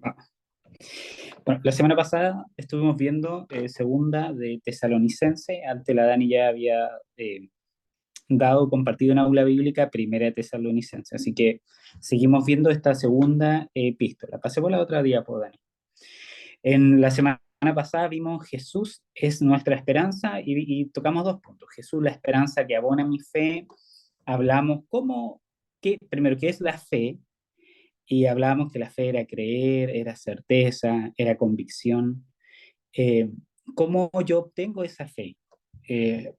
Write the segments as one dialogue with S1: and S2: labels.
S1: Ah, bueno, la semana pasada estuvimos viendo segunda de Tesalonicense. Antes la Dani ya había compartido en aula bíblica primera de Tesalonicense. Así que seguimos viendo esta segunda epístola. Pasemos a la otra diapo, Dani. En la semana pasada vimos Jesús es nuestra esperanza y tocamos dos puntos. Jesús, la esperanza que abona mi fe. Hablamos primero, ¿qué es la fe? Y hablábamos que la fe era creer, era certeza, era convicción. Eh, ¿Cómo yo obtengo esa fe? Eh,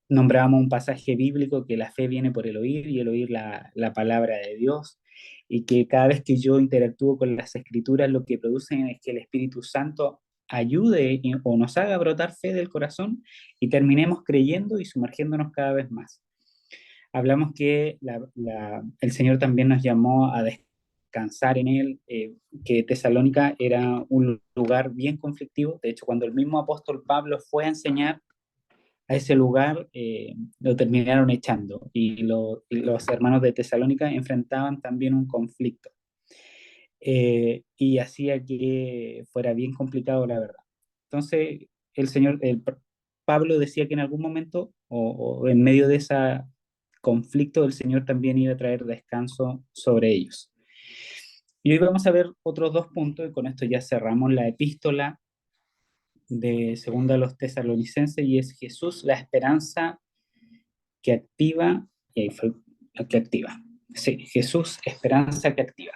S1: Nombrábamos un pasaje bíblico que la fe viene por el oír y el oír la palabra de Dios, y que cada vez que yo interactúo con las escrituras, lo que producen es que el Espíritu Santo ayude o nos haga brotar fe del corazón y terminemos creyendo y sumergiéndonos cada vez más. Hablamos que el Señor también nos llamó a descansar en Él, que Tesalónica era un lugar bien conflictivo. De hecho, cuando el mismo apóstol Pablo fue a enseñar a ese lugar, lo terminaron echando y los hermanos de Tesalónica enfrentaban también un conflicto, y hacía que fuera bien complicado, la verdad. Entonces, Pablo decía que en algún momento o en medio de ese conflicto el Señor también iba a traer descanso sobre ellos. Y hoy vamos a ver otros dos puntos y con esto ya cerramos la epístola de segunda a los tesalonicenses, y es Jesús, la esperanza que activa, y ahí fue que activa. Sí, Jesús, esperanza que activa.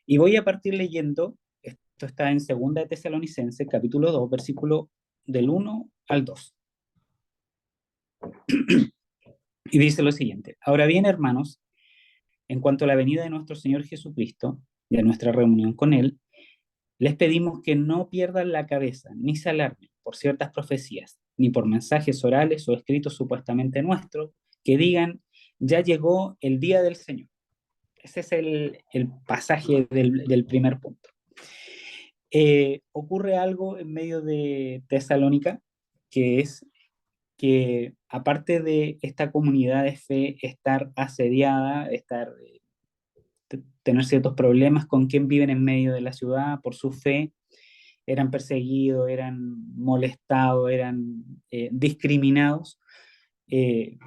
S1: Y voy a partir leyendo, esto está en segunda de Tesalonicenses, capítulo 2 versículo del 1 al 2. Y dice lo siguiente: Ahora bien, hermanos, en cuanto a la venida de nuestro Señor Jesucristo y a nuestra reunión con Él, les pedimos que no pierdan la cabeza, ni se alarmen por ciertas profecías, ni por mensajes orales o escritos supuestamente nuestros, que digan, ya llegó el día del Señor. Ese es el pasaje del primer punto. Ocurre algo en medio de Tesalónica, que es que aparte de esta comunidad de fe estar asediada, tener ciertos problemas con quien viven en medio de la ciudad por su fe, eran perseguidos, eran molestados, eran discriminados. Eh,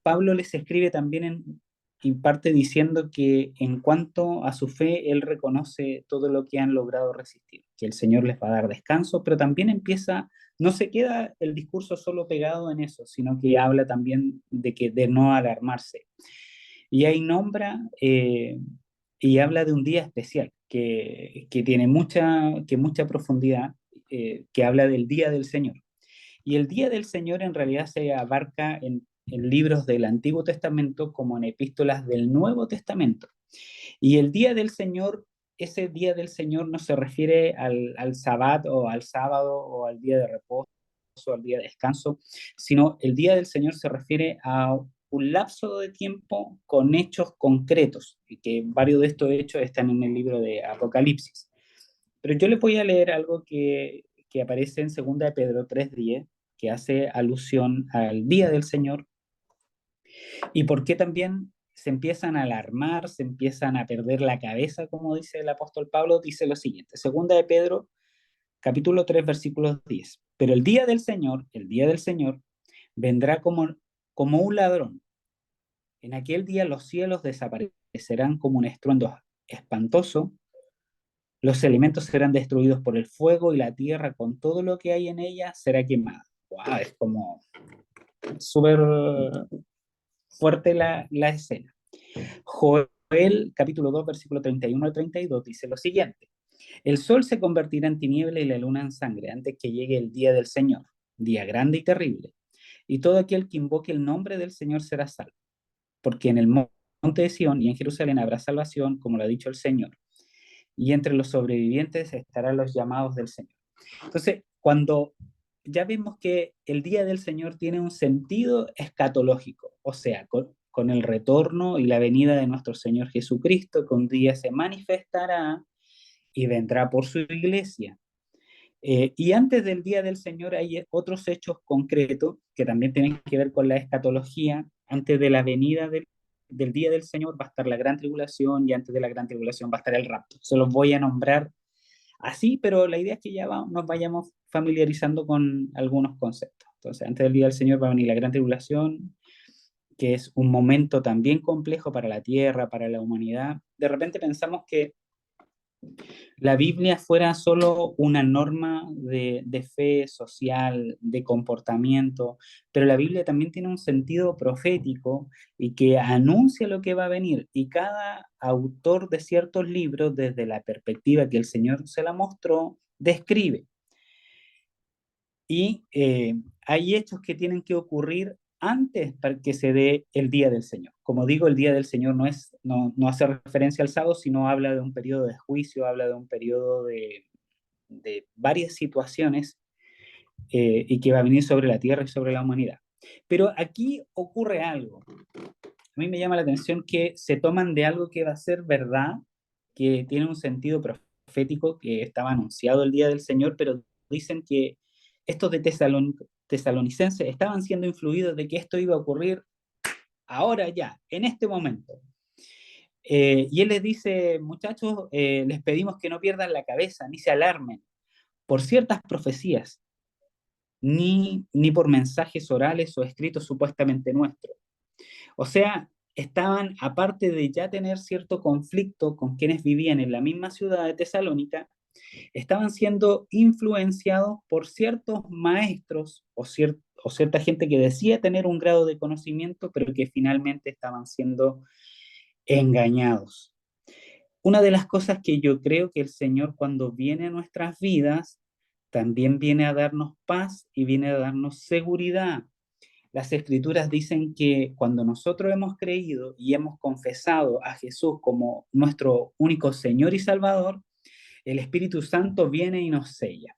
S1: Pablo les escribe también en parte diciendo que en cuanto a su fe, él reconoce todo lo que han logrado resistir, que el Señor les va a dar descanso, pero también empieza, no se queda el discurso solo pegado en eso, sino que habla también de no alarmarse. Y ahí nombra y habla de un día especial que tiene mucha profundidad, que habla del día del Señor. Y el día del Señor en realidad se abarca en libros del Antiguo Testamento como en epístolas del Nuevo Testamento. Y el día del Señor, ese día del Señor no se refiere al Sabbat o al sábado o al día de reposo o al día de descanso, sino el día del Señor se refiere a un lapso de tiempo con hechos concretos, y que varios de estos hechos están en el libro de Apocalipsis. Pero yo les voy a leer algo que aparece en 2 de Pedro 3:10, que hace alusión al día del Señor y por qué también se empiezan a alarmar, se empiezan a perder la cabeza, como dice el apóstol Pablo. Dice lo siguiente: 2 de Pedro, capítulo 3 versículos 10. Pero el día del Señor, vendrá como un ladrón. En aquel día los cielos desaparecerán como un estruendo espantoso, los elementos serán destruidos por el fuego y la tierra con todo lo que hay en ella será quemada. Wow, es como súper fuerte la escena. Joel capítulo 2 versículo 31 al 32 dice lo siguiente: El sol se convertirá en tiniebla y la luna en sangre antes que llegue el día del Señor, día grande y terrible. Y todo aquel que invoque el nombre del Señor será salvo, porque en el monte de Sión y en Jerusalén habrá salvación, como lo ha dicho el Señor. Y entre los sobrevivientes estarán los llamados del Señor. Entonces, cuando ya vemos que el día del Señor tiene un sentido escatológico, o sea, con el retorno y la venida de nuestro Señor Jesucristo, que un día se manifestará y vendrá por su iglesia. Y antes del día del Señor hay otros hechos concretos que también tienen que ver con la escatología, antes de la venida del del día del Señor va a estar la gran tribulación y antes de la gran tribulación va a estar el rapto. Se los voy a nombrar así, pero la idea es que ya nos vayamos familiarizando con algunos conceptos. Entonces, antes del día del Señor va a venir la gran tribulación, que es un momento también complejo para la tierra, para la humanidad. De repente pensamos que la Biblia fuera solo una norma de fe social, de comportamiento, pero la Biblia también tiene un sentido profético y que anuncia lo que va a venir. Y cada autor de ciertos libros, desde la perspectiva que el Señor se la mostró, describe. Y hay hechos que tienen que ocurrir antes para que se dé el día del Señor. Como digo, el día del Señor no hace referencia al sábado, sino habla de un periodo de juicio, habla de un periodo de varias situaciones y que va a venir sobre la tierra y sobre la humanidad. Pero aquí ocurre algo. A mí me llama la atención que se toman de algo que va a ser verdad, que tiene un sentido profético, que estaba anunciado el día del Señor, pero dicen que estos de tesalonicenses estaban siendo influidos de que esto iba a ocurrir ahora ya, en este momento. Y él les dice, muchachos, les pedimos que no pierdan la cabeza, ni se alarmen por ciertas profecías, ni por mensajes orales o escritos supuestamente nuestros. O sea, estaban, aparte de ya tener cierto conflicto con quienes vivían en la misma ciudad de Tesalónica, estaban siendo influenciados por ciertos maestros o cierta gente que decía tener un grado de conocimiento, pero que finalmente estaban siendo engañados. Una de las cosas que yo creo que el Señor cuando viene a nuestras vidas, también viene a darnos paz y viene a darnos seguridad. Las escrituras dicen que cuando nosotros hemos creído y hemos confesado a Jesús como nuestro único Señor y Salvador, el Espíritu Santo viene y nos sella.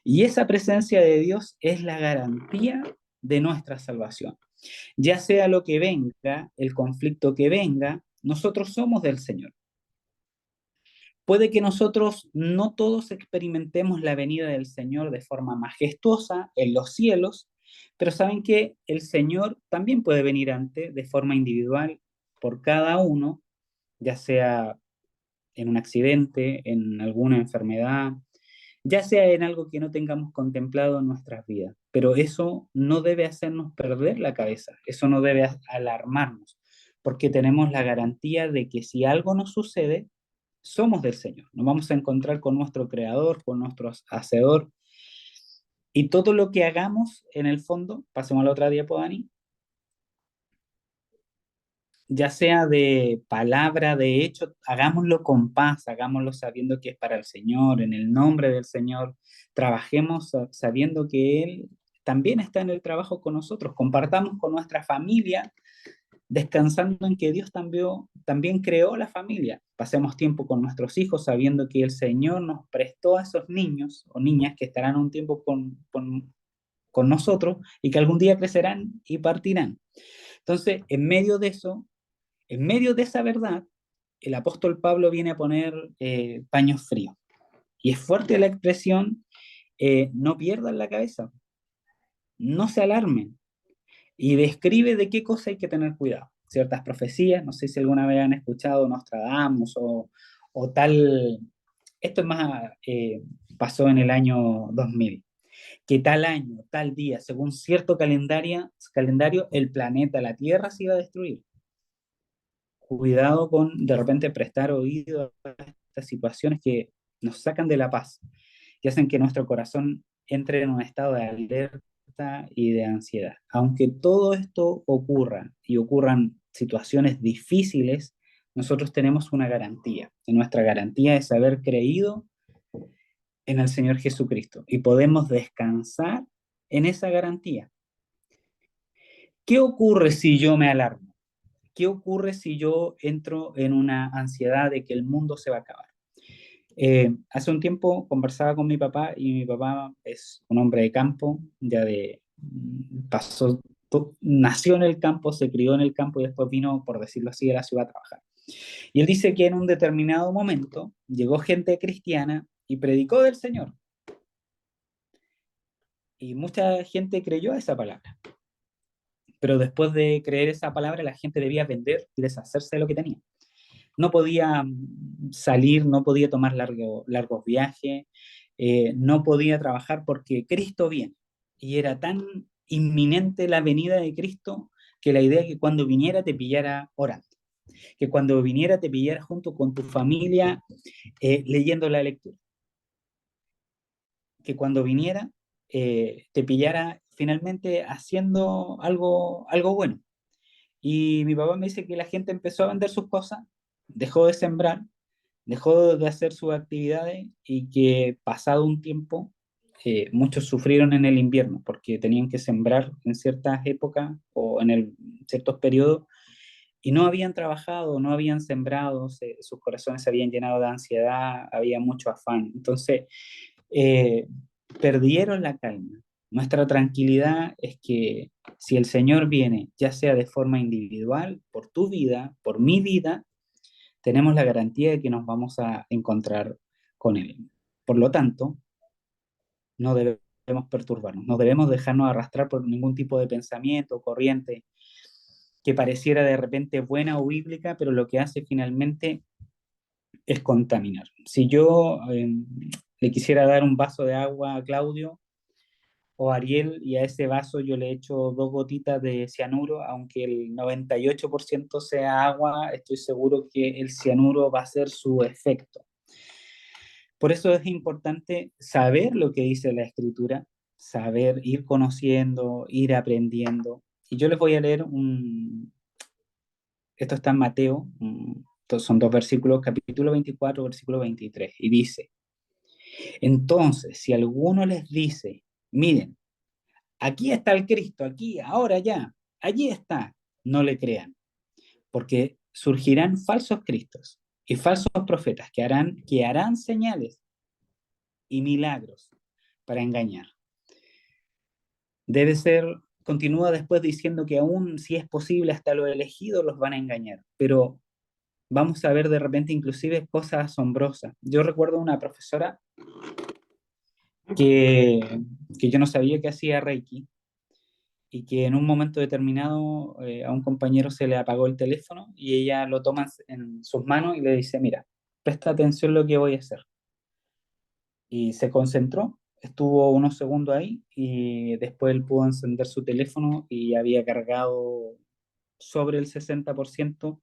S1: Y esa presencia de Dios es la garantía de nuestra salvación. Ya sea lo que venga, el conflicto que venga, nosotros somos del Señor. Puede que nosotros no todos experimentemos la venida del Señor de forma majestuosa en los cielos, pero saben que el Señor también puede venir antes de forma individual por cada uno, ya sea en un accidente, en alguna enfermedad, ya sea en algo que no tengamos contemplado en nuestras vidas. Pero eso no debe hacernos perder la cabeza, eso no debe alarmarnos, porque tenemos la garantía de que si algo nos sucede, somos del Señor. Nos vamos a encontrar con nuestro Creador, con nuestro Hacedor. Y todo lo que hagamos, en el fondo, pasemos a la otra diapo, Dani, ya sea de palabra, de hecho, hagámoslo con paz, hagámoslo sabiendo que es para el Señor, en el nombre del Señor. Trabajemos sabiendo que Él también está en el trabajo con nosotros. Compartamos con nuestra familia descansando en que Dios también creó la familia. Pasemos tiempo con nuestros hijos sabiendo que el Señor nos prestó a esos niños o niñas que estarán un tiempo con nosotros y que algún día crecerán y partirán. Entonces, en medio de eso, en medio de esa verdad, el apóstol Pablo viene a poner paños fríos. Y es fuerte la expresión, no pierdan la cabeza, no se alarmen, y describe de qué cosa hay que tener cuidado. Ciertas profecías, no sé si alguna vez han escuchado Nostradamus o tal, esto es más, pasó en el año 2000, que tal año, tal día, según cierto calendario, el planeta, la Tierra se iba a destruir. Cuidado con de repente prestar oído a estas situaciones que nos sacan de la paz y hacen que nuestro corazón entre en un estado de alerta y de ansiedad. Aunque todo esto ocurra y ocurran situaciones difíciles, nosotros tenemos una garantía. Y nuestra garantía es haber creído en el Señor Jesucristo y podemos descansar en esa garantía. ¿Qué ocurre si yo me alarmo? ¿Qué ocurre si yo entro en una ansiedad de que el mundo se va a acabar? Hace un tiempo conversaba con mi papá y mi papá es un hombre de campo, ya de pasó, nació en el campo, se crió en el campo y después vino, por decirlo así, a la ciudad a trabajar. Y él dice que en un determinado momento llegó gente cristiana y predicó del Señor. Y mucha gente creyó a esa palabra. pero después de creer esa palabra, la gente debía vender y deshacerse de lo que tenía. No podía salir, no podía tomar largos viajes, no podía trabajar porque Cristo viene. Y era tan inminente la venida de Cristo que la idea es que cuando viniera te pillara orando, que cuando viniera te pillara junto con tu familia leyendo la lectura, que cuando viniera te pillara finalmente haciendo algo bueno. Y mi papá me dice que la gente empezó a vender sus cosas, dejó de sembrar, dejó de hacer sus actividades y que pasado un tiempo muchos sufrieron en el invierno porque tenían que sembrar en ciertas épocas o en ciertos periodos y no habían trabajado, no habían sembrado, sus corazones se habían llenado de ansiedad, había mucho afán. Entonces, eh, perdieron la calma. Nuestra tranquilidad es que si el Señor viene, ya sea de forma individual, por tu vida, por mi vida, tenemos la garantía de que nos vamos a encontrar con Él. Por lo tanto, no debemos perturbarnos, no debemos dejarnos arrastrar por ningún tipo de pensamiento o corriente que pareciera de repente buena o bíblica, pero lo que hace finalmente es contaminar. Si yo le quisiera dar un vaso de agua a Claudio o a Ariel y a ese vaso yo le echo 2 gotitas de cianuro, aunque el 98% sea agua, estoy seguro que el cianuro va a hacer su efecto. Por eso es importante saber lo que dice la escritura, saber, ir conociendo, ir aprendiendo. Y yo les voy a leer esto está en Mateo, son 2 versículos, capítulo 24, versículo 23, y dice, entonces, si alguno les dice, miren, aquí está el Cristo, aquí, ahora ya, allí está, no le crean, porque surgirán falsos cristos y falsos profetas que harán señales y milagros para engañar. Debe ser, continúa después diciendo que aún si es posible hasta los elegidos los van a engañar, pero vamos a ver de repente inclusive cosas asombrosas. Yo recuerdo una profesora que, que yo no sabía que hacía Reiki y que en un momento determinado a un compañero se le apagó el teléfono y ella lo toma en sus manos y le dice, mira, presta atención lo que voy a hacer. Y se concentró, estuvo unos segundos ahí y después él pudo encender su teléfono y había cargado sobre el 60%,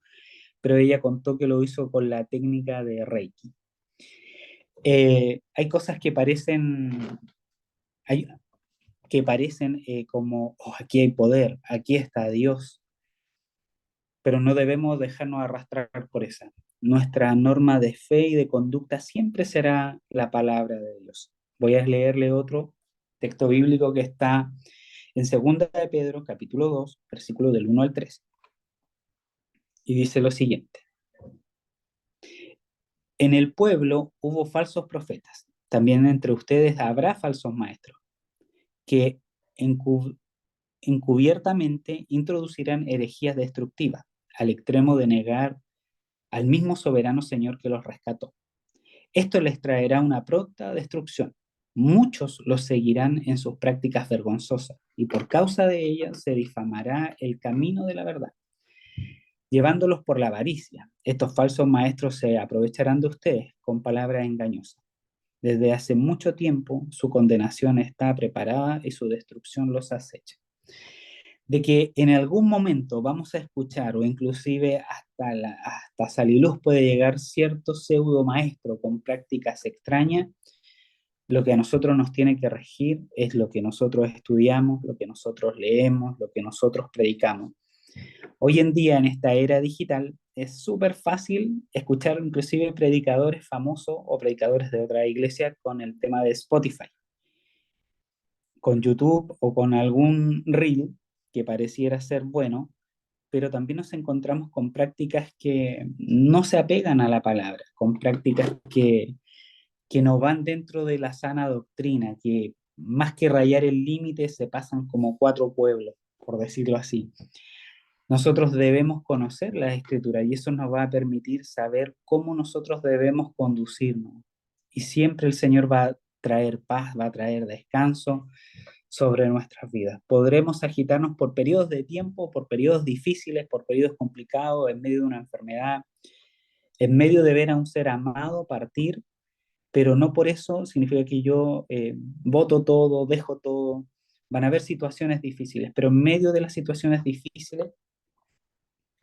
S1: pero ella contó que lo hizo con la técnica de Reiki. Hay cosas hay, que parecen como, oh, aquí hay poder, aquí está Dios, pero no debemos dejarnos arrastrar por esa. Nuestra norma de fe y de conducta siempre será la palabra de Dios. Voy a leerle otro texto bíblico que está en Segunda de Pedro, capítulo 2, versículo del 1 al 3. Y dice lo siguiente. En el pueblo hubo falsos profetas. También entre ustedes habrá falsos maestros que encubiertamente introducirán herejías destructivas al extremo de negar al mismo soberano Señor que los rescató. Esto les traerá una pronta destrucción. Muchos los seguirán en sus prácticas vergonzosas y por causa de ellas se difamará el camino de la verdad, llevándolos por la avaricia. Estos falsos maestros se aprovecharán de ustedes con palabras engañosas. Desde hace mucho tiempo su condenación está preparada y su destrucción los acecha. De que en algún momento vamos a escuchar o inclusive hasta Saliluz puede llegar cierto pseudo maestro con prácticas extrañas, lo que a nosotros nos tiene que regir es lo que nosotros estudiamos, lo que nosotros leemos, lo que nosotros predicamos. Hoy en día, en esta era digital, es súper fácil escuchar inclusive predicadores famosos o predicadores de otra iglesia con el tema de Spotify, con YouTube o con algún reel que pareciera ser bueno, pero también nos encontramos con prácticas que no se apegan a la palabra, con prácticas que no van dentro de la sana doctrina, que más que rayar el límite se pasan como cuatro pueblos, por decirlo así. Nosotros debemos conocer la escritura y eso nos va a permitir saber cómo nosotros debemos conducirnos. Y siempre el Señor va a traer paz, va a traer descanso, sobre nuestras vidas. Podremos agitarnos por periodos de tiempo, por periodos difíciles, por periodos complicados, en medio de una enfermedad, en medio de ver a un ser amado partir, pero no por eso significa que yo voto todo, dejo todo. Van a haber situaciones difíciles, pero en medio de las situaciones difíciles,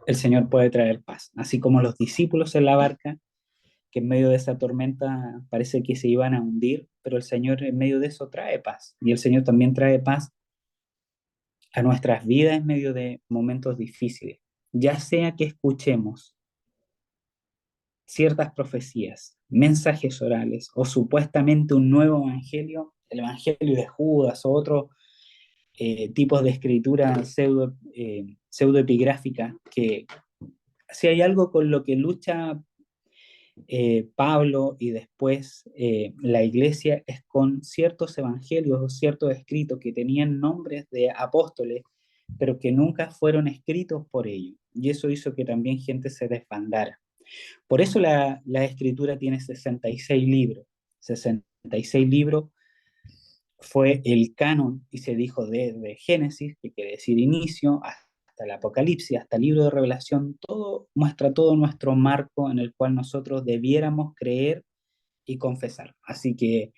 S1: el Señor puede traer paz. Así como los discípulos en la barca, que en medio de esa tormenta parece que se iban a hundir, pero el Señor en medio de eso trae paz. Y el Señor también trae paz a nuestras vidas en medio de momentos difíciles. Ya sea que escuchemos ciertas profecías, mensajes orales o supuestamente un nuevo evangelio, el evangelio de Judas o otros tipos de escritura pseudoepigráfica, que si hay algo con lo que lucha Pablo y después la iglesia es con ciertos evangelios o ciertos escritos que tenían nombres de apóstoles, pero que nunca fueron escritos por ellos. Y eso hizo que también gente se desbandara. Por eso la escritura tiene 66 libros. 66 libros fue el canon y se dijo desde Génesis, que quiere decir inicio, hasta el Apocalipsis, hasta el libro de Revelación, todo muestra todo nuestro marco en el cual nosotros debiéramos creer y confesar. Así que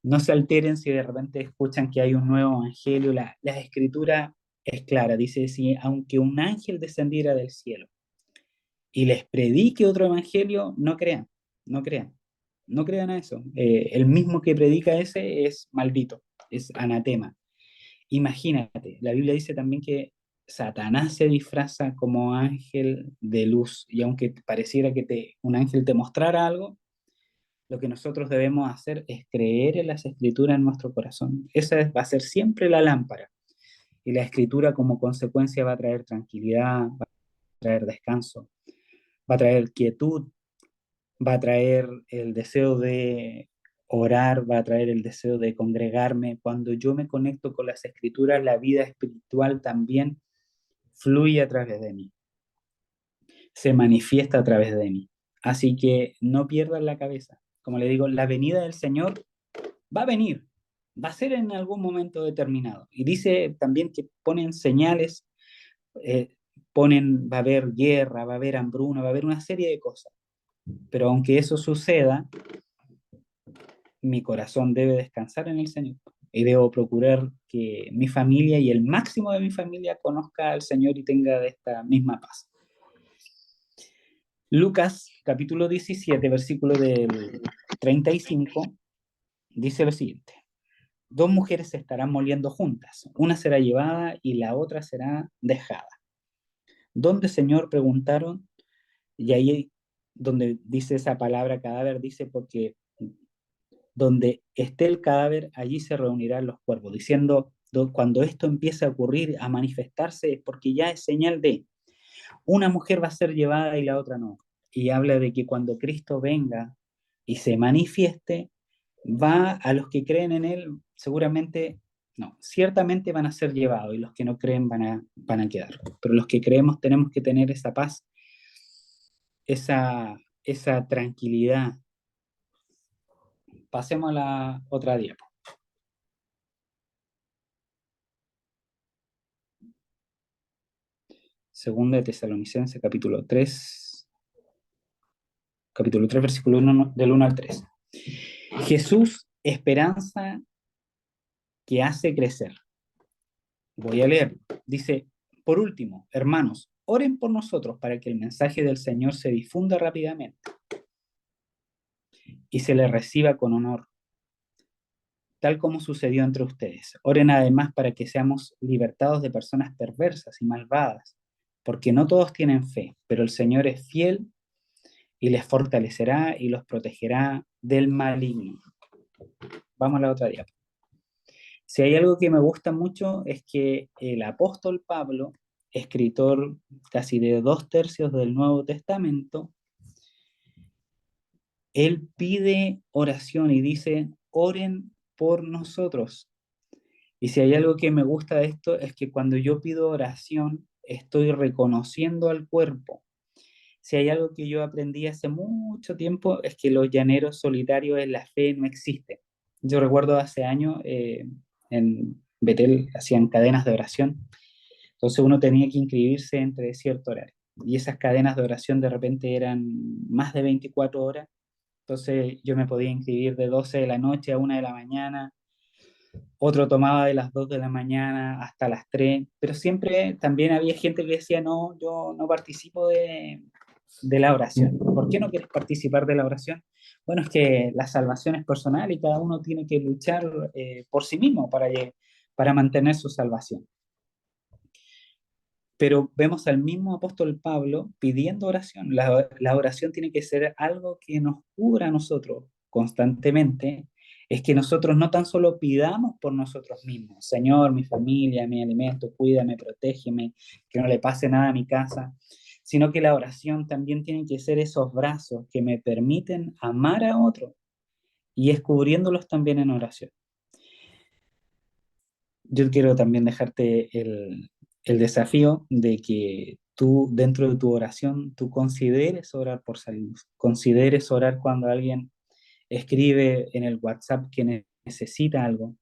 S1: no se alteren si de repente escuchan que hay un nuevo evangelio. La escritura es clara, dice, si aunque un ángel descendiera del cielo y les predique otro evangelio, no crean, no crean, no crean a eso. El mismo que predica ese es maldito, es anatema. Imagínate, la Biblia dice también que Satanás se disfraza como ángel de luz, y aunque pareciera que un ángel te mostrara algo, lo que nosotros debemos hacer es creer en las escrituras en nuestro corazón. Va a ser siempre la lámpara. Y la escritura como consecuencia va a traer tranquilidad, va a traer descanso, va a traer quietud, va a traer el deseo de orar, va a traer el deseo de congregarme. Cuando yo me conecto con las escrituras, la vida espiritual también fluye a través de mí, se manifiesta a través de mí. Así que no pierdan la cabeza. Como le digo, la venida del Señor va a venir, va a ser en algún momento determinado. Y dice también que ponen señales, va a haber guerra, va a haber hambruna, va a haber una serie de cosas. Pero aunque eso suceda, mi corazón debe descansar en el Señor y debo procurar que mi familia y el máximo de mi familia conozca al Señor y tenga de esta misma paz. Lucas capítulo 17, versículo del 35, dice lo siguiente. Dos mujeres se estarán moliendo juntas, una será llevada y la otra será dejada. ¿Dónde, Señor? Preguntaron, y ahí donde dice esa palabra cadáver, dice porque donde esté el cadáver, allí se reunirán los cuervos, diciendo, cuando esto empiece a ocurrir, a manifestarse, es porque ya es señal de una mujer va a ser llevada y la otra no. Y habla de que cuando Cristo venga y se manifieste, va a los que creen en Él, seguramente, no, ciertamente van a ser llevados y los que no creen van a quedar. Pero los que creemos tenemos que tener esa paz, esa tranquilidad. Pasemos a la otra diapo. Segunda de Tesalonicenses, capítulo 3, versículo 1, del 1 al 3. Jesús, esperanza que hace crecer. Voy a leer. Dice, por último, hermanos, oren por nosotros para que el mensaje del Señor se difunda rápidamente y se le reciba con honor, tal como sucedió entre ustedes. Oren además para que seamos libertados de personas perversas y malvadas, porque no todos tienen fe, pero el Señor es fiel y les fortalecerá y los protegerá del maligno. Vamos a la otra diapositiva. Si hay algo que me gusta mucho es que el apóstol Pablo, escritor casi de 2/3 del Nuevo Testamento, él pide oración y dice, oren por nosotros. Y si hay algo que me gusta de esto es que cuando yo pido oración, estoy reconociendo al cuerpo. Si hay algo que yo aprendí hace mucho tiempo es que los llaneros solitarios en la fe no existen. Yo recuerdo hace años, en Betel hacían cadenas de oración, entonces uno tenía que inscribirse entre cierto horario. Y esas cadenas de oración de repente eran más de 24 horas, entonces yo me podía inscribir de 12 de la noche a 1 de la mañana, otro tomaba de las 2 de la mañana hasta las 3, pero siempre también había gente que decía, no, yo no participo de la oración. ¿Por qué no quieres participar de la oración? Bueno, es que la salvación es personal y cada uno tiene que luchar por sí mismo para mantener su salvación. Pero vemos al mismo apóstol Pablo pidiendo oración. La oración tiene que ser algo que nos cubra a nosotros constantemente. Es que nosotros no tan solo pidamos por nosotros mismos, Señor, mi familia, mi alimento, cuídame, protégeme, que no le pase nada a mi casa, sino que la oración también tiene que ser esos brazos que me permiten amar a otro y es cubriéndolos también en oración. Yo quiero también dejarte el desafío de que tú, dentro de tu oración, tú consideres orar por salud, consideres orar cuando alguien escribe en el WhatsApp que necesita algo,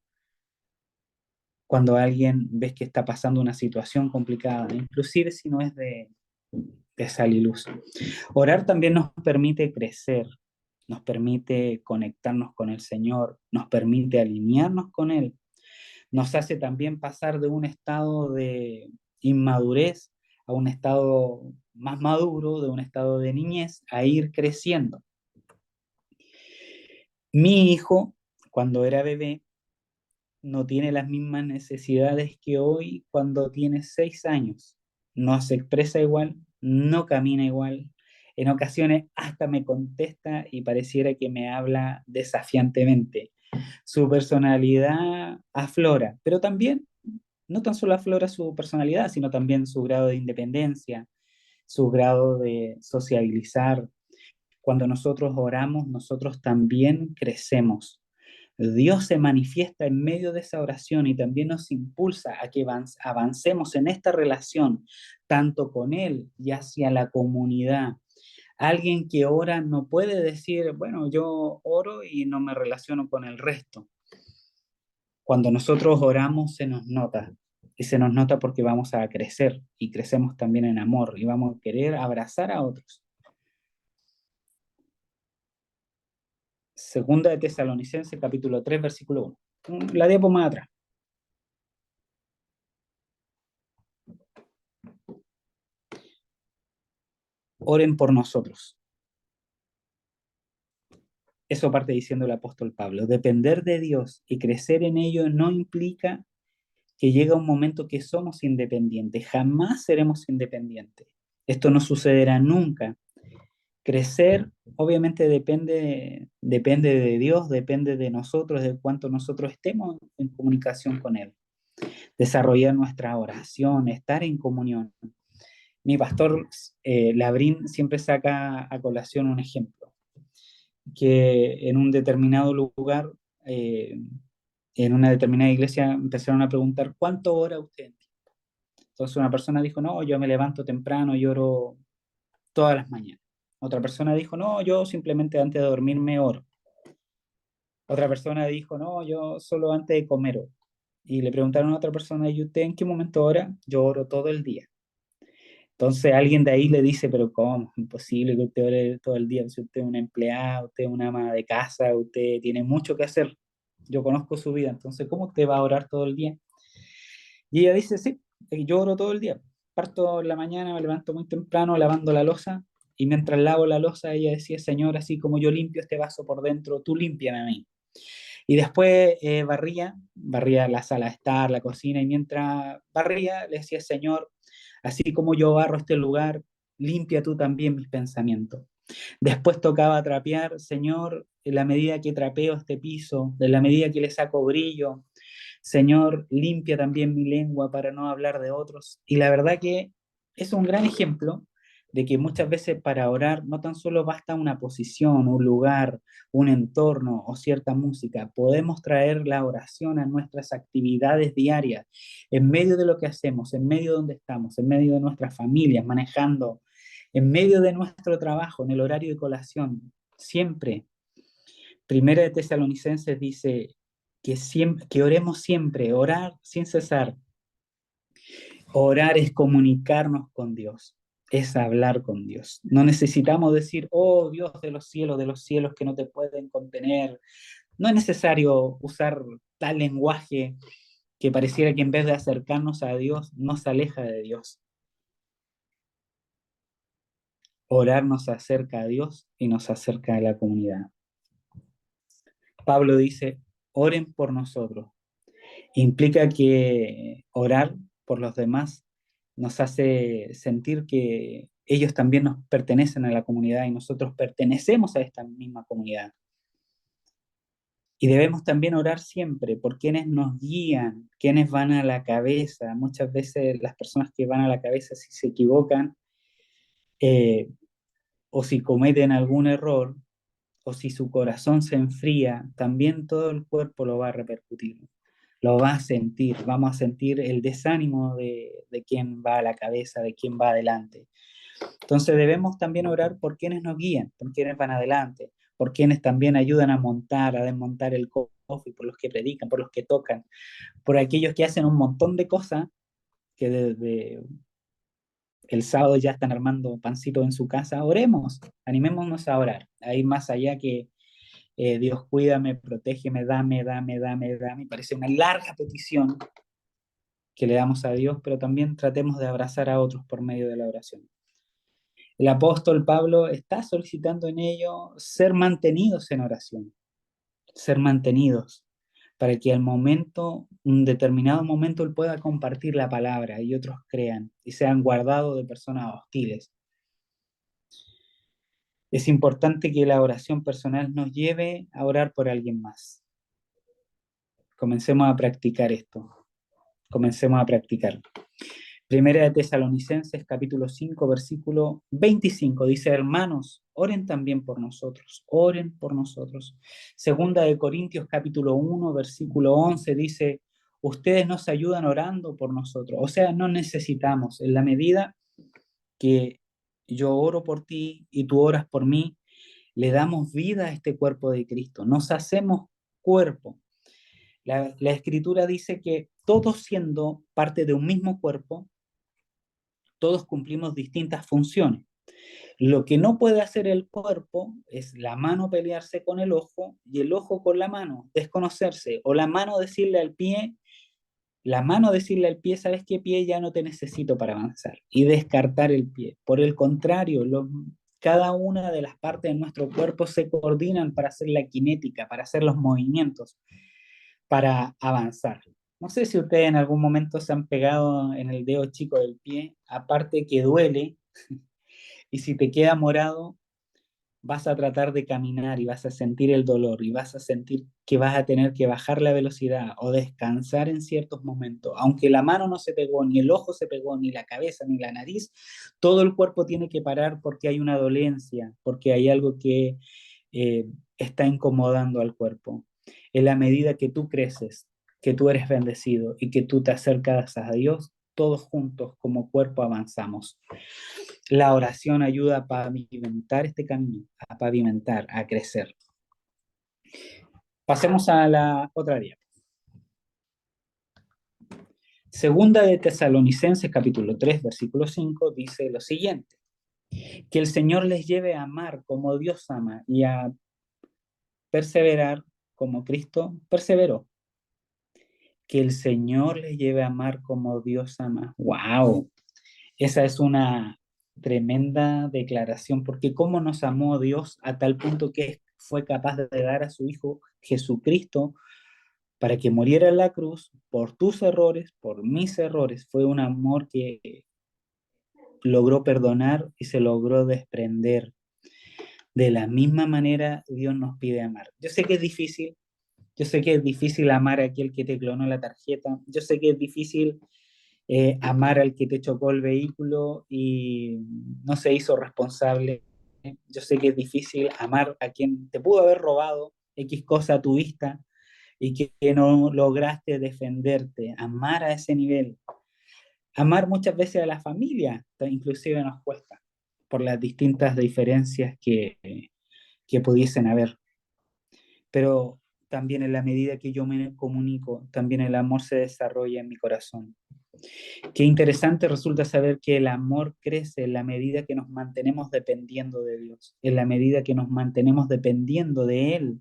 S1: cuando alguien ves que está pasando una situación complicada, inclusive si no es de sal y luz. Orar también nos permite crecer, nos permite conectarnos con el Señor, nos permite alinearnos con Él, nos hace también pasar de un estado de inmadurez a un estado más maduro, de un estado de niñez, a ir creciendo. Mi hijo, cuando era bebé, no tiene las mismas necesidades que hoy cuando tiene 6 años. No se expresa igual, no camina igual. En ocasiones hasta me contesta y pareciera que me habla desafiantemente. Su personalidad aflora, pero también no tan solo aflora su personalidad, sino también su grado de independencia, su grado de sociabilizar. Cuando nosotros oramos, nosotros también crecemos. Dios se manifiesta en medio de esa oración y también nos impulsa a que avancemos en esta relación, tanto con Él y hacia la comunidad. Alguien que ora no puede decir, bueno, yo oro y no me relaciono con el resto. Cuando nosotros oramos se nos nota, y se nos nota porque vamos a crecer y crecemos también en amor y vamos a querer abrazar a otros. Segunda de Tesalonicenses, capítulo 3 versículo 1. La diapo más atrás. Oren por nosotros. Eso parte diciendo el apóstol Pablo. Depender de Dios y crecer en ello no implica que llega un momento que somos independientes. Jamás seremos independientes. Esto no sucederá nunca. Crecer obviamente depende de Dios, depende de nosotros, de cuánto nosotros estemos en comunicación con Él. Desarrollar nuestra oración, estar en comunión. Mi pastor Labrín siempre saca a colación un ejemplo, que en un determinado lugar, eh, en una determinada iglesia, empezaron a preguntar, ¿cuánto ora usted? Entonces una persona dijo, no, yo me levanto temprano y oro todas las mañanas. Otra persona dijo, no, yo simplemente antes de dormir me oro. Otra persona dijo, no, yo solo antes de comer oro. Y le preguntaron a otra persona, ¿y usted en qué momento ora? Yo oro todo el día. Entonces alguien de ahí le dice, pero ¿cómo? Es imposible que usted ore todo el día. Si usted es una empleada, usted es una ama de casa, usted tiene mucho que hacer. Yo conozco su vida, entonces ¿cómo usted va a orar todo el día? Y ella dice, sí, yo oro todo el día. Parto en la mañana, me levanto muy temprano lavando la loza y mientras lavo la loza ella decía, Señor, así como yo limpio este vaso por dentro, tú límpiame a mí. Y después barría la sala de estar, la cocina, y mientras barría le decía, Señor, así como yo barro este lugar, limpia tú también mis pensamientos. Después tocaba trapear, Señor, en la medida que trapeo este piso, en la medida que le saco brillo, Señor, limpia también mi lengua para no hablar de otros. Y la verdad que es un gran ejemplo de que muchas veces para orar no tan solo basta una posición, un lugar, un entorno o cierta música, podemos traer la oración a nuestras actividades diarias, en medio de lo que hacemos, en medio de donde estamos, en medio de nuestras familias, manejando, en medio de nuestro trabajo, en el horario de colación, siempre. Primera de Tesalonicenses dice, que oremos siempre, orar sin cesar. Orar es comunicarnos con Dios, es hablar con Dios. No necesitamos decir, oh Dios de los cielos que no te pueden contener. No es necesario usar tal lenguaje que pareciera que en vez de acercarnos a Dios, nos aleja de Dios. Orar nos acerca a Dios y nos acerca a la comunidad. Pablo dice, oren por nosotros. Implica que orar por los demás nos hace sentir que ellos también nos pertenecen a la comunidad y nosotros pertenecemos a esta misma comunidad. Y debemos también orar siempre por quienes nos guían, quienes van a la cabeza. Muchas veces las personas que van a la cabeza, si se equivocan eh, o si cometen algún error, o si su corazón se enfría, también todo el cuerpo lo va a repercutir, lo va a sentir, vamos a sentir el desánimo de quien va a la cabeza, de quien va adelante. Entonces debemos también orar por quienes nos guían, por quienes van adelante, por quienes también ayudan a montar, a desmontar el coffee, por los que predican, por los que tocan, por aquellos que hacen un montón de cosas que desde el sábado ya están armando pancito en su casa. Oremos, animémonos a orar, a ir más allá que Dios cuídame, protégeme, dame. Parece una larga petición que le damos a Dios, pero también tratemos de abrazar a otros por medio de la oración. El apóstol Pablo está solicitando en ello ser mantenidos en oración, ser mantenidos, para que al momento, un determinado momento, él pueda compartir la palabra y otros crean y sean guardados de personas hostiles. Es importante que la oración personal nos lleve a orar por alguien más. Comencemos a practicar esto. Comencemos a practicar. Primera de Tesalonicenses, capítulo 5, versículo 25, dice, hermanos, oren también por nosotros, oren por nosotros. Segunda de Corintios, capítulo 1, versículo 11, dice, ustedes nos ayudan orando por nosotros. O sea, no necesitamos, en la medida que yo oro por ti y tú oras por mí, le damos vida a este cuerpo de Cristo, nos hacemos cuerpo. La escritura dice que todos siendo parte de un mismo cuerpo, todos cumplimos distintas funciones. Lo que no puede hacer el cuerpo es la mano pelearse con el ojo y el ojo con la mano, desconocerse, o la mano decirle al pie, la mano decirle al pie, ¿sabes qué pie? Ya no te necesito para avanzar, y descartar el pie. Por el contrario, cada una de las partes de nuestro cuerpo se coordinan para hacer la cinética, para hacer los movimientos, para avanzar. No sé si ustedes en algún momento se han pegado en el dedo chico del pie, aparte que duele, y si te queda morado, vas a tratar de caminar y vas a sentir el dolor y vas a sentir que vas a tener que bajar la velocidad o descansar en ciertos momentos. Aunque la mano no se pegó, ni el ojo se pegó, ni la cabeza, ni la nariz, todo el cuerpo tiene que parar porque hay una dolencia, porque hay algo que eh, está incomodando al cuerpo. En la medida que tú creces, que tú eres bendecido y que tú te acercas a Dios, todos juntos como cuerpo avanzamos. La oración ayuda a pavimentar este camino, a pavimentar, a crecer. Pasemos a la otra área. Segunda de Tesalonicenses, capítulo 3, versículo 5, dice lo siguiente: que el Señor les lleve a amar como Dios ama y a perseverar como Cristo perseveró. Que el Señor les lleve a amar como Dios ama. ¡Wow! Esa es una tremenda declaración, porque cómo nos amó Dios a tal punto que fue capaz de dar a su Hijo Jesucristo para que muriera en la cruz por tus errores, por mis errores. Fue un amor que logró perdonar y se logró desprender. De la misma manera Dios nos pide amar. Yo sé que es difícil, yo sé que es difícil amar a aquel que te clonó la tarjeta, yo sé que es difícil amar al que te chocó el vehículo y no se hizo responsable. Yo sé que es difícil amar a quien te pudo haber robado X cosa a tu vista y que no lograste defenderte. Amar a ese nivel. Amar muchas veces a la familia, inclusive nos cuesta, por las distintas diferencias que pudiesen haber. Pero también en la medida que yo me comunico, también el amor se desarrolla en mi corazón. Qué interesante resulta saber que el amor crece en la medida que nos mantenemos dependiendo de Dios, en la medida que nos mantenemos dependiendo de Él.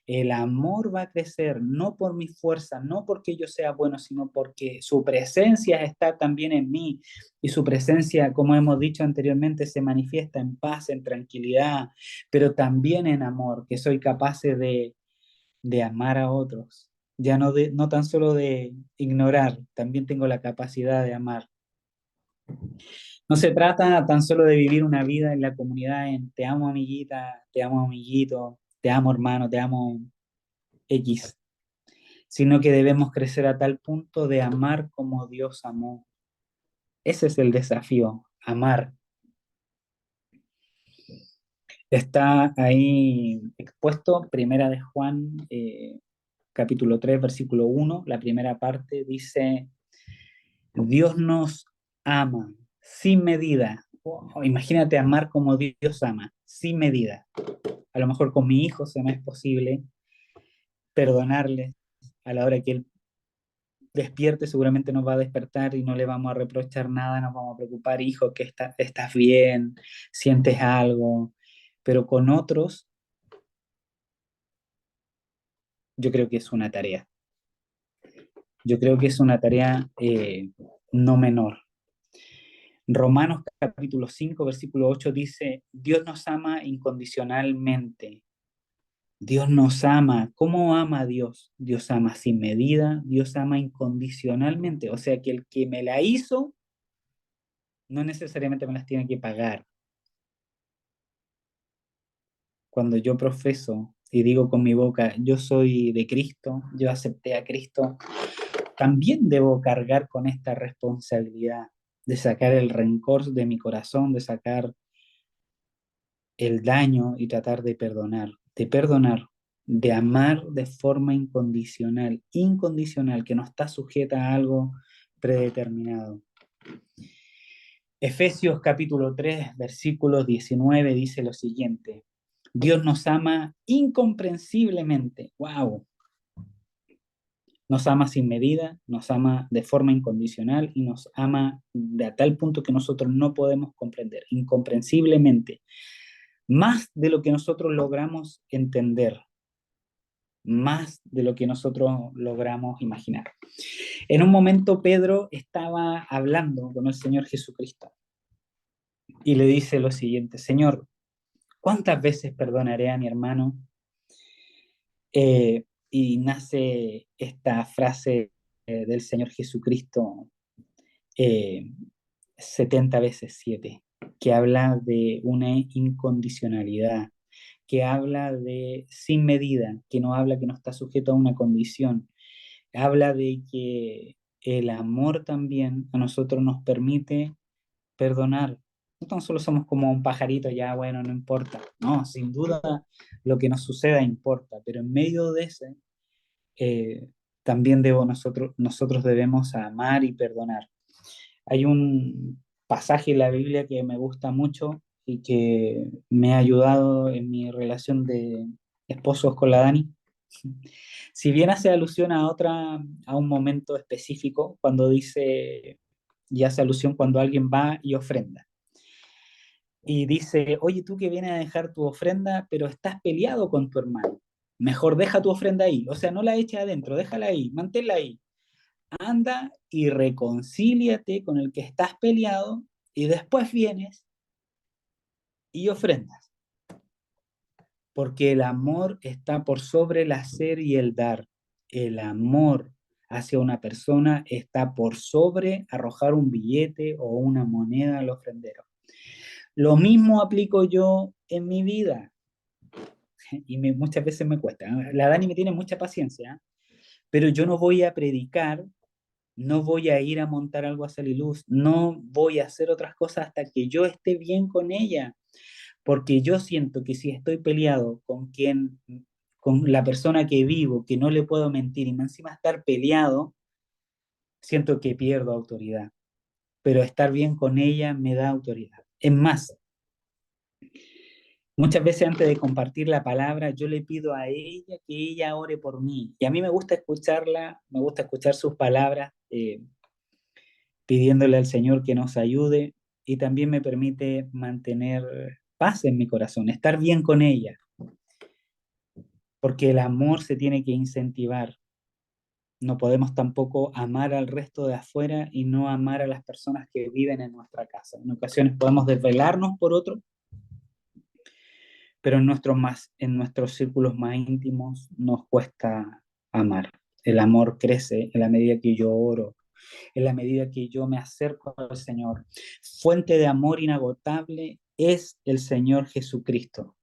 S1: El amor va a crecer no por mi fuerza, no porque yo sea bueno, sino porque su presencia está también en mí y su presencia, como hemos dicho anteriormente, se manifiesta en paz, en tranquilidad, pero también en amor, que soy capaz de amar a otros, ya no, no tan solo de ignorar, también tengo la capacidad de amar. No se trata tan solo de vivir una vida en la comunidad en te amo amiguita, te amo amiguito, te amo hermano, te amo X, sino que debemos crecer a tal punto de amar como Dios amó. Ese es el desafío, amar. Está ahí expuesto, Primera de Juan, capítulo 3 versículo 1, la primera parte dice, Dios nos ama sin medida. Wow, imagínate amar como Dios ama, sin medida. A lo mejor con mi hijo se me es posible perdonarle a la hora que él despierte, seguramente nos va a despertar y no le vamos a reprochar nada, nos vamos a preocupar, hijo, que estás bien, sientes algo, pero con otros yo creo que es una tarea. Yo creo que es una tarea no menor. Romanos capítulo 5 versículo 8 dice, Dios nos ama incondicionalmente. Dios nos ama. ¿Cómo ama a Dios? Dios ama sin medida, Dios ama incondicionalmente. O sea que el que me la hizo no necesariamente me las tiene que pagar. Cuando yo profeso y digo con mi boca, yo soy de Cristo, yo acepté a Cristo, también debo cargar con esta responsabilidad de sacar el rencor de mi corazón, de sacar el daño y tratar de perdonar, de amar de forma incondicional, incondicional, que no está sujeta a algo predeterminado. Efesios capítulo 3, versículo 19 dice lo siguiente, Dios nos ama incomprensiblemente, wow, nos ama sin medida, nos ama de forma incondicional y nos ama de a tal punto que nosotros no podemos comprender, incomprensiblemente, más de lo que nosotros logramos entender, más de lo que nosotros logramos imaginar. En un momento Pedro estaba hablando con el Señor Jesucristo y le dice lo siguiente, Señor, ¿cuántas veces perdonaré a mi hermano? Y nace esta frase del Señor Jesucristo, eh, 70 veces 7, que habla de una incondicionalidad, que habla de sin medida, que no habla que no está sujeto a una condición, habla de que el amor también a nosotros nos permite perdonar. No tan solo somos como un pajarito, ya bueno, no importa. No, sin duda lo que nos suceda importa, pero en medio de ese también nosotros debemos amar y perdonar. Hay un pasaje en la Biblia que me gusta mucho y que me ha ayudado en mi relación de esposos con la Dani. Si bien hace alusión a un momento específico, cuando dice, y hace alusión cuando alguien va y ofrenda. Y dice, oye, tú que vienes a dejar tu ofrenda, pero estás peleado con tu hermano. Mejor deja tu ofrenda ahí. O sea, no la eches adentro, déjala ahí, manténla ahí. Anda y reconcíliate con el que estás peleado y después vienes y ofrendas. Porque el amor está por sobre el hacer y el dar. El amor hacia una persona está por sobre arrojar un billete o una moneda al ofrendero. Lo mismo aplico yo en mi vida y muchas veces me cuesta. La Dani me tiene mucha paciencia, pero yo no voy a predicar, no voy a ir a montar algo a Saliluz, no voy a hacer otras cosas hasta que yo esté bien con ella, porque yo siento que si estoy peleado con la persona que vivo, que no le puedo mentir y encima estar peleado, siento que pierdo autoridad, pero estar bien con ella me da autoridad. Es más, Muchas veces antes de compartir la palabra, yo le pido a ella que ella ore por mí. Y a mí me gusta escucharla, me gusta escuchar sus palabras, pidiéndole al Señor que nos ayude y también me permite mantener paz en mi corazón, estar bien con ella, porque el amor se tiene que incentivar. No podemos tampoco amar al resto de afuera y no amar a las personas que viven en nuestra casa. En ocasiones podemos desvelarnos por otro, pero en nuestros círculos más íntimos nos cuesta amar. El amor crece en la medida que yo oro, en la medida que yo me acerco al Señor. Fuente de amor inagotable es el Señor Jesucristo.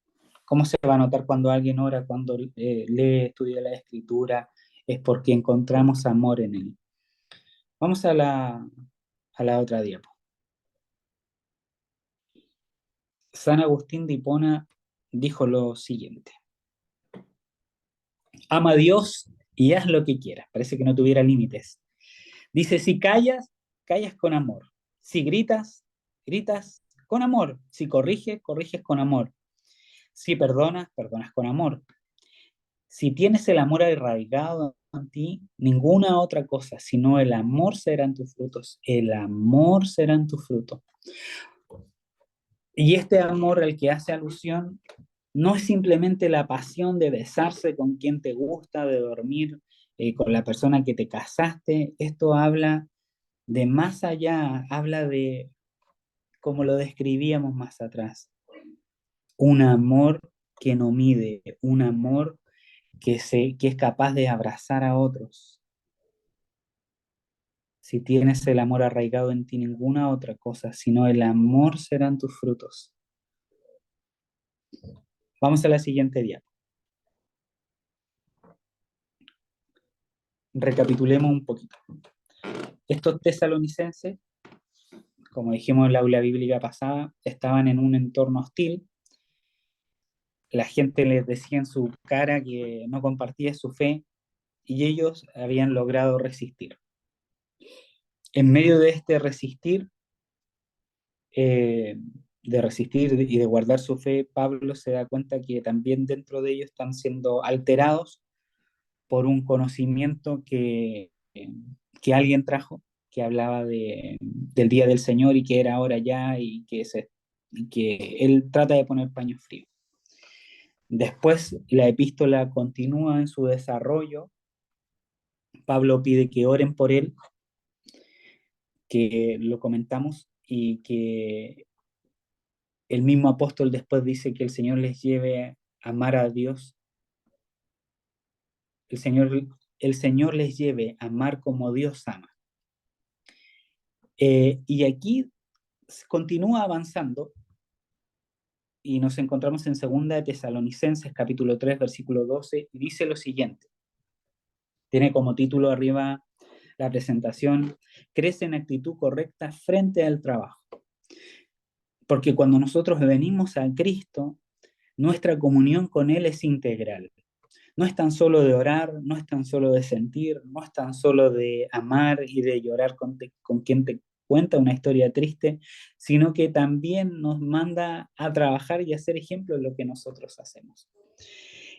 S1: ¿Cómo se va a notar cuando alguien ora, cuando lee, estudia la Escritura? Es porque encontramos amor en Él. Vamos a la otra diapo. San Agustín de Hipona dijo lo siguiente: ama a Dios y haz lo que quieras. Parece que no tuviera límites. Dice, si callas, callas con amor. Si gritas, gritas con amor. Si corriges, corriges con amor. Si perdonas, perdonas con amor. Si tienes el amor arraigado en ti, ninguna otra cosa, sino el amor serán tus frutos. El amor serán tus frutos. Y este amor al que hace alusión no es simplemente la pasión de besarse con quien te gusta, de dormir con la persona que te casaste. Esto habla de más allá, habla de, como lo describíamos más atrás, un amor que no mide, un amor que es capaz de abrazar a otros. Si tienes el amor arraigado en ti, ninguna otra cosa, sino el amor serán tus frutos. Vamos a la siguiente diapositiva. Recapitulemos un poquito. Estos tesalonicenses, como dijimos en la aula bíblica pasada, estaban en un entorno hostil. La gente les decía en su cara que no compartía su fe y ellos habían logrado resistir. En medio de este eh, resistir y de guardar su fe, Pablo se da cuenta que también dentro de ellos están siendo alterados por un conocimiento que alguien trajo, que hablaba del día del Señor y que era ahora ya y que él trata de poner paños fríos. Después la epístola continúa en su desarrollo. Pablo pide que oren por él, que lo comentamos, y que el mismo apóstol después dice que el Señor les lleve a amar a Dios, el Señor, el Señor les lleve a amar como Dios ama. Y aquí continúa avanzando y nos encontramos en 2 Tesalonicenses capítulo 3 versículo 12 y dice lo siguiente. Tiene como título arriba la presentación: crece en actitud correcta frente al trabajo. Porque cuando nosotros venimos a Cristo, nuestra comunión con Él es integral. No es tan solo de orar, no es tan solo de sentir, no es tan solo de amar y de llorar con quien te cuenta una historia triste, sino que también nos manda a trabajar y a ser ejemplo de lo que nosotros hacemos.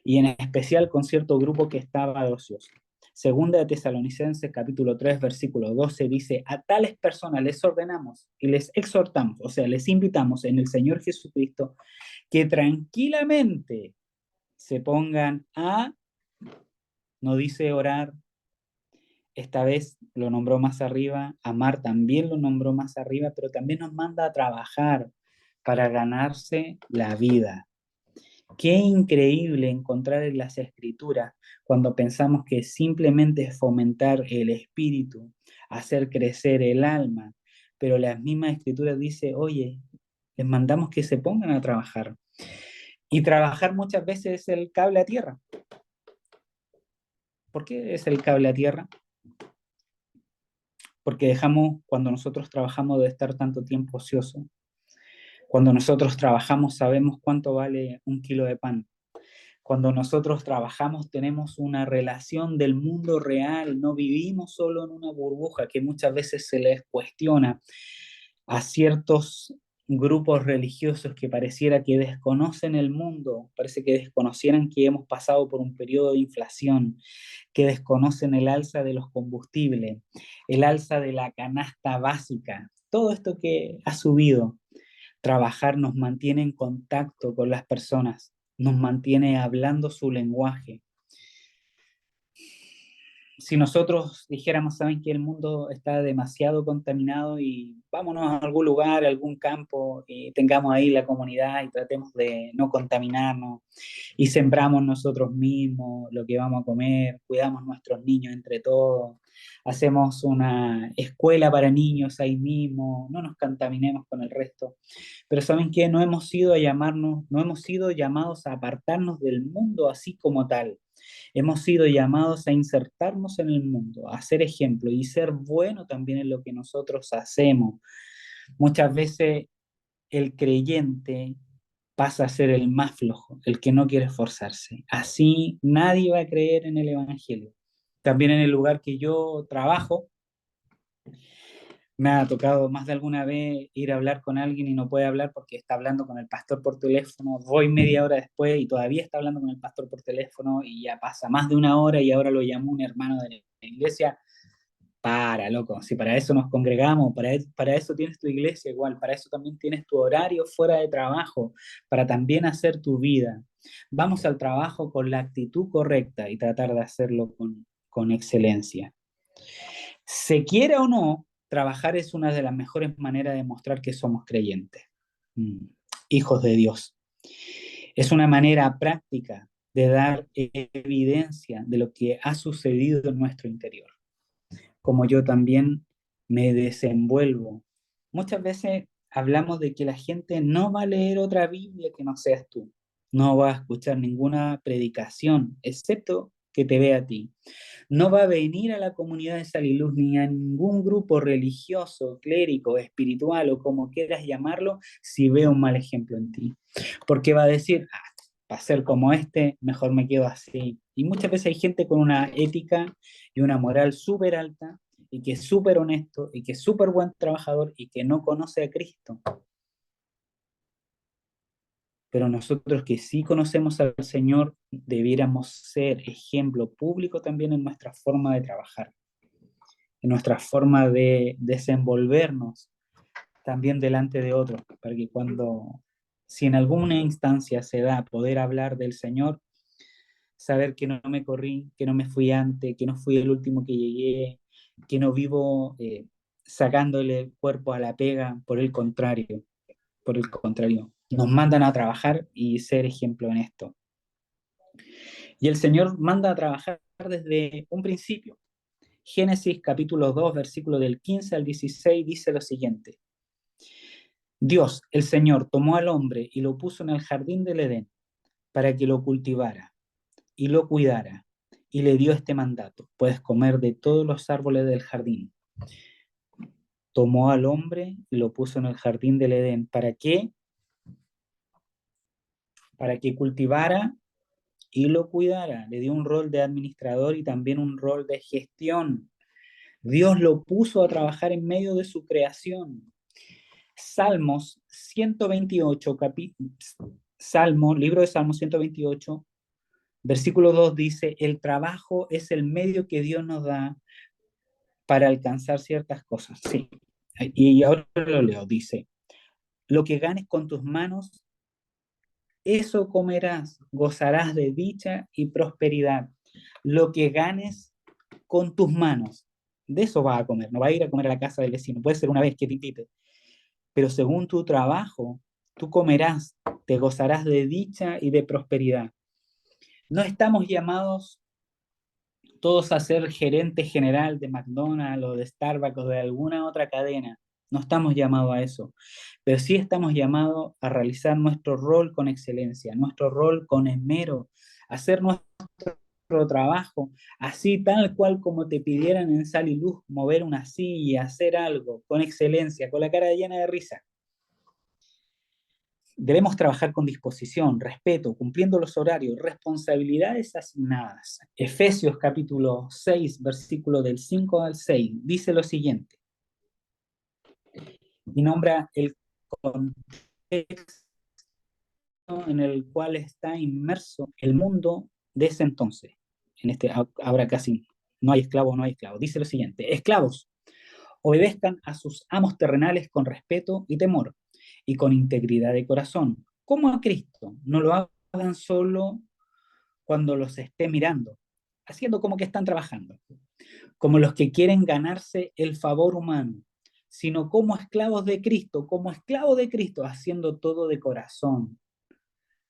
S1: Y en especial con cierto grupo que estaba de ocioso. Segunda de Tesalonicenses capítulo 3 versículo 12 dice: a tales personas les ordenamos y les exhortamos, o sea, les invitamos en el Señor Jesucristo, que tranquilamente se pongan a, no dice orar, esta vez lo nombró más arriba, amar también lo nombró más arriba, pero también nos manda a trabajar para ganarse la vida. Qué increíble encontrar en las escrituras cuando pensamos que simplemente es fomentar el espíritu, hacer crecer el alma, pero las mismas escrituras dice, oye, les mandamos que se pongan a trabajar. Y trabajar muchas veces es el cable a tierra. ¿Por qué es el cable a tierra? Porque dejamos, cuando nosotros trabajamos, de estar tanto tiempo ocioso. Cuando nosotros trabajamos sabemos cuánto vale un kilo de pan. Cuando nosotros trabajamos tenemos una relación del mundo real, no vivimos solo en una burbuja que muchas veces se les cuestiona a ciertos grupos religiosos que pareciera que desconocen el mundo, parece que desconocieran que hemos pasado por un periodo de inflación, que desconocen el alza de los combustibles, el alza de la canasta básica, todo esto que ha subido. Trabajar nos mantiene en contacto con las personas, nos mantiene hablando su lenguaje. Si nosotros dijéramos, saben que el mundo está demasiado contaminado y vámonos a algún lugar, a algún campo, y tengamos ahí la comunidad y tratemos de no contaminarnos y sembramos nosotros mismos lo que vamos a comer, cuidamos nuestros niños entre todos, hacemos una escuela para niños ahí mismo, no nos contaminemos con el resto. Pero ¿saben qué? No hemos sido a llamarnos, no hemos sido llamados a apartarnos del mundo así como tal. Hemos sido llamados a insertarnos en el mundo, a ser ejemplo y ser bueno también en lo que nosotros hacemos. Muchas veces el creyente pasa a ser el más flojo, el que no quiere esforzarse. Así nadie va a creer en el Evangelio. También en el lugar que yo trabajo, me ha tocado más de alguna vez ir a hablar con alguien y no puede hablar porque está hablando con el pastor por teléfono. Voy media hora después y todavía está hablando con el pastor por teléfono y ya pasa más de una hora y ahora lo llamó un hermano de la iglesia. Para, loco, si para eso nos congregamos, para eso tienes tu iglesia igual, para eso también tienes tu horario fuera de trabajo, para también hacer tu vida. Vamos al trabajo con la actitud correcta y tratar de hacerlo con excelencia. Se quiera o no, trabajar es una de las mejores maneras de mostrar que somos creyentes, mm, hijos de Dios. Es una manera práctica de dar evidencia de lo que ha sucedido en nuestro interior, como yo también me desenvuelvo. Muchas veces hablamos de que la gente no va a leer otra Biblia que no seas tú, no va a escuchar ninguna predicación, excepto que te vea a ti. No va a venir a la comunidad de Sal y Luz ni a ningún grupo religioso, clérigo, espiritual o como quieras llamarlo, si ve un mal ejemplo en ti. Porque va a decir, ah, para ser como este, mejor me quedo así. Y muchas veces hay gente con una ética y una moral súper alta y que es súper honesto y que es súper buen trabajador y que no conoce a Cristo. Pero nosotros que sí conocemos al Señor, debiéramos ser ejemplo público también en nuestra forma de trabajar, en nuestra forma de desenvolvernos también delante de otros, para que cuando, si en alguna instancia se da poder hablar del Señor, saber que no me corrí, que no me fui antes, que no fui el último que llegué, que no vivo sacándole el cuerpo a la pega, por el contrario, nos mandan a trabajar y ser ejemplo en esto. Y el Señor manda a trabajar desde un principio. Génesis capítulo 2, versículo del 15 al 16 dice lo siguiente. Dios, el Señor, tomó al hombre y lo puso en el jardín del Edén para que lo cultivara y lo cuidara y le dio este mandato: puedes comer de todos los árboles del jardín. Tomó al hombre y lo puso en el jardín del Edén. ¿Para qué? Para que cultivara y lo cuidara. Le dio un rol de administrador y también un rol de gestión. Dios lo puso a trabajar en medio de su creación. Salmos 128, libro de Salmos 128, versículo 2 dice, el trabajo es el medio que Dios nos da para alcanzar ciertas cosas. Sí, y ahora lo leo, dice, lo que ganes con tus manos, eso comerás, gozarás de dicha y prosperidad. Lo que ganes con tus manos, de eso vas a comer, no vas a ir a comer a la casa del vecino, puede ser una vez que te invite, pero según tu trabajo, tú comerás, te gozarás de dicha y de prosperidad. No estamos llamados todos a ser gerente general de McDonald's o de Starbucks o de alguna otra cadena. No estamos llamados a eso, pero sí estamos llamados a realizar nuestro rol con excelencia, nuestro rol con esmero, hacer nuestro trabajo, así tal cual como te pidieran en Sal y Luz, mover una silla, hacer algo con excelencia, con la cara llena de risa. Debemos trabajar con disposición, respeto, cumpliendo los horarios, responsabilidades asignadas. Efesios capítulo 6, versículo del 5 al 6, dice lo siguiente. Y nombra contexto en el cual está inmerso el mundo de ese entonces. En este, ahora casi no hay esclavos, no hay esclavos. Dice lo siguiente: esclavos, obedezcan a sus amos terrenales con respeto y temor y con integridad de corazón, como a Cristo. No lo hagan solo cuando los esté mirando, haciendo como que están trabajando, como los que quieren ganarse el favor humano, sino como esclavos de Cristo, haciendo todo de corazón,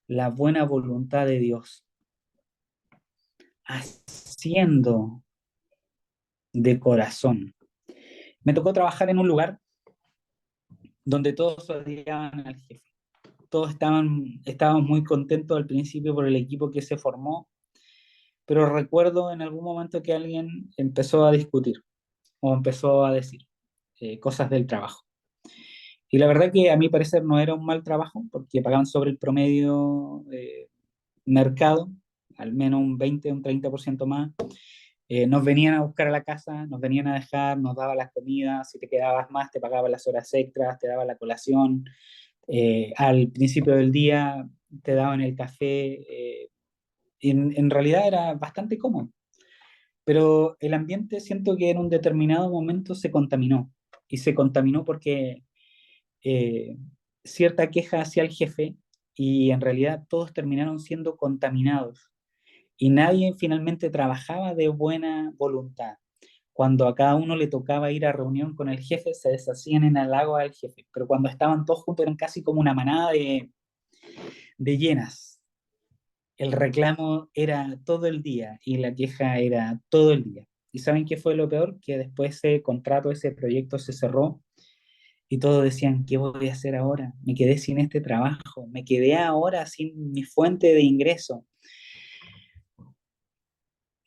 S1: la buena voluntad de Dios, haciendo de corazón. Me tocó trabajar en un lugar donde todos odiaban al jefe. Todos estábamos muy contentos al principio por el equipo que se formó, pero recuerdo en algún momento que alguien empezó a discutir o empezó a decir cosas del trabajo. Y la verdad que a mi parecer no era un mal trabajo, porque pagaban sobre el promedio mercado, al menos un 20, un 30% más. Nos venían a buscar a la casa, nos venían a dejar, nos daban las comidas, si te quedabas más te pagaban las horas extras, te daban la colación, al principio del día te daban el café, en realidad era bastante cómodo, pero el ambiente siento que en un determinado momento se contaminó, y se contaminó porque eh, cierta queja hacia el jefe, y en realidad todos terminaron siendo contaminados y nadie finalmente trabajaba de buena voluntad. Cuando a cada uno le tocaba ir a reunión con el jefe, se deshacían en halagos al jefe, pero cuando estaban todos juntos eran casi como una manada de hienas. El reclamo era todo el día y la queja era todo el día. ¿Y saben qué fue lo peor? Que después ese contrato, ese proyecto se cerró y todos decían: ¿qué voy a hacer ahora? Me quedé sin este trabajo, me quedé ahora sin mi fuente de ingreso.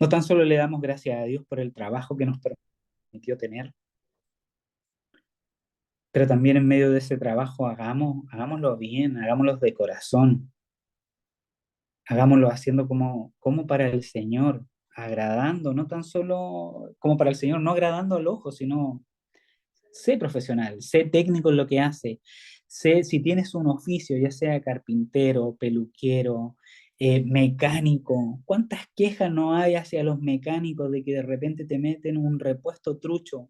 S1: No tan solo le damos gracias a Dios por el trabajo que nos permitió tener, pero también en medio de ese trabajo hagámoslo bien, hagámoslo de corazón, hagámoslo haciendo como para el Señor, agradando, no tan solo como para el Señor, no agradando al ojo, sino sé profesional, sé técnico en lo que hace, sé si tienes un oficio, ya sea carpintero, peluquero, mecánico. ¿Cuántas quejas no hay hacia los mecánicos de que de repente te meten un repuesto trucho?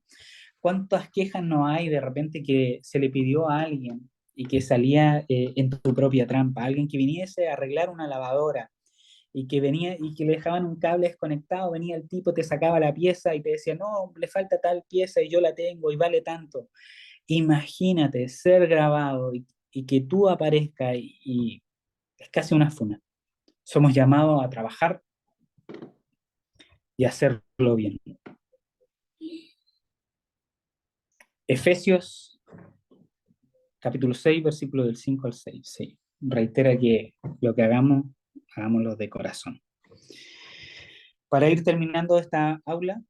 S1: ¿Cuántas quejas no hay de repente que se le pidió a alguien y que salía en tu propia trampa? Alguien que viniese a arreglar una lavadora y que venía y que le dejaban un cable desconectado, venía el tipo, te sacaba la pieza y te decía: no, le falta tal pieza y yo la tengo y vale tanto. Imagínate ser grabado y que tú aparezca y es casi una funa. Somos llamados a trabajar y a hacerlo bien. Efesios capítulo 6 versículo del 5 al 6. Sí. Reitera que lo que hagamos, hagámoslo de corazón. Para ir terminando esta aula,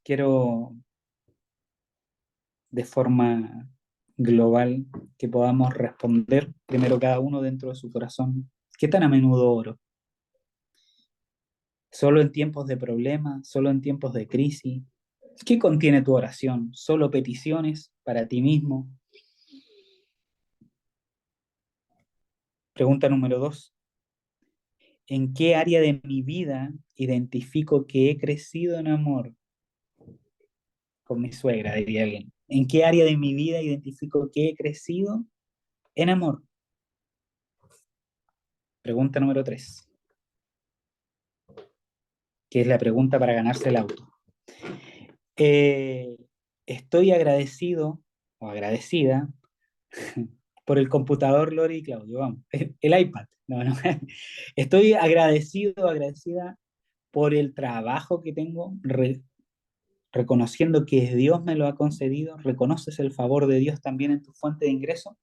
S1: quiero de forma global que podamos responder primero cada uno dentro de su corazón. ¿Qué tan a menudo oro? ¿Solo en tiempos de problemas? ¿Solo en tiempos de crisis? ¿Qué contiene tu oración? ¿Solo peticiones para ti mismo? Pregunta número 2. ¿En qué área de mi vida identifico que he crecido en amor? Con mi suegra, diría alguien. ¿En qué área de mi vida identifico que he crecido en amor? Pregunta número 3, que es la pregunta para ganarse el auto. Eh, Estoy agradecido o agradecida por el computador, Lori y Claudio, vamos, el iPad. No, no. Estoy agradecido o agradecida por el trabajo que tengo, reconociendo que Dios me lo ha concedido. ¿Reconoces el favor de Dios también en tu fuente de ingreso?